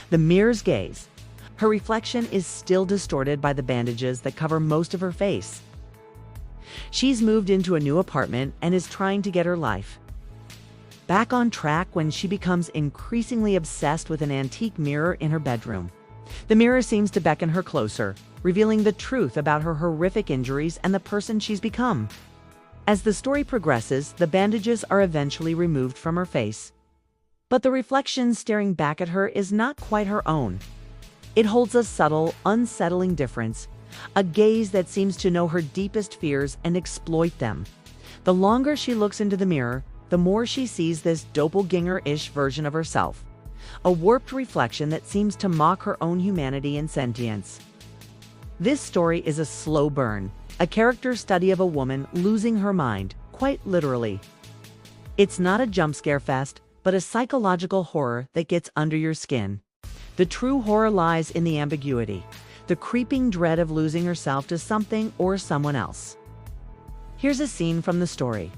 The mirror's gaze. Her reflection is still distorted by the bandages that cover most of her face. She's moved into a new apartment and is trying to get her life back on track when she becomes increasingly obsessed with an antique mirror in her bedroom. The mirror seems to beckon her closer, revealing the truth about her horrific injuries and the person she's become. As the story progresses, the bandages are eventually removed from her face. But the reflection staring back at her is not quite her own. It holds a subtle, unsettling difference, a gaze that seems to know her deepest fears and exploit them. The longer she looks into the mirror, the more she sees this doppelganger-ish version of herself, a warped reflection that seems to mock her own humanity and sentience. This story is a slow burn, a character study of a woman losing her mind, quite literally. It's not a jump scare fest, but a psychological horror that gets under your skin. The true horror lies in the ambiguity, the creeping dread of losing herself to something or someone else. Here's a scene from the story.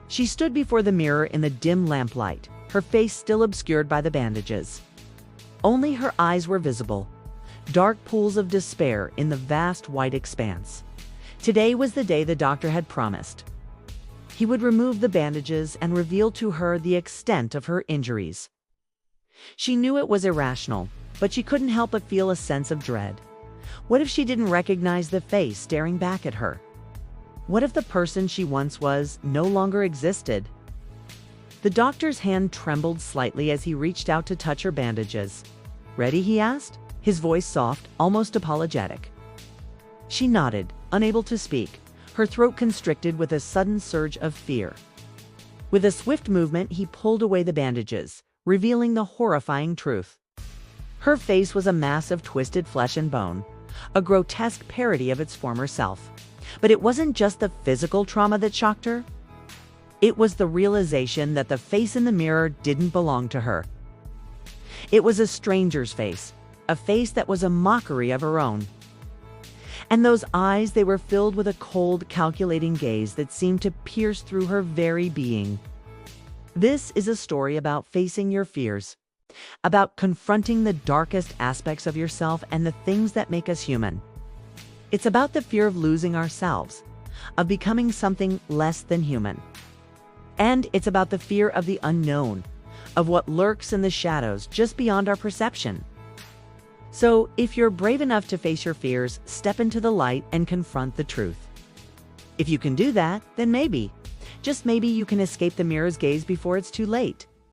She stood before the mirror in the dim lamplight, her face still obscured by the bandages. Only her eyes were visible, dark pools of despair in the vast white expanse. Today was the day the doctor had promised. He would remove the bandages and reveal to her the extent of her injuries. She knew it was irrational, but she couldn't help but feel a sense of dread. What if she didn't recognize the face staring back at her? What if the person she once was no longer existed? The doctor's hand trembled slightly as he reached out to touch her bandages. "Ready?" he asked, his voice soft, almost apologetic. She nodded, unable to speak, her throat constricted with a sudden surge of fear. With a swift movement, he pulled away the bandages, revealing the horrifying truth. Her face was a mass of twisted flesh and bone, a grotesque parody of its former self. But it wasn't just the physical trauma that shocked her. It was the realization that the face in the mirror didn't belong to her. It was a stranger's face, a face that was a mockery of her own. And those eyes, they were filled with a cold, calculating gaze that seemed to pierce through her very being. This is a story about facing your fears, about confronting the darkest aspects of yourself and the things that make us human. It's about the fear of losing ourselves, of becoming something less than human. And it's about the fear of the unknown, of what lurks in the shadows just beyond our perception. So, if you're brave enough to face your fears, step into the light and confront the truth. If you can do that, then maybe, just maybe, you can escape the mirror's gaze before it's too late.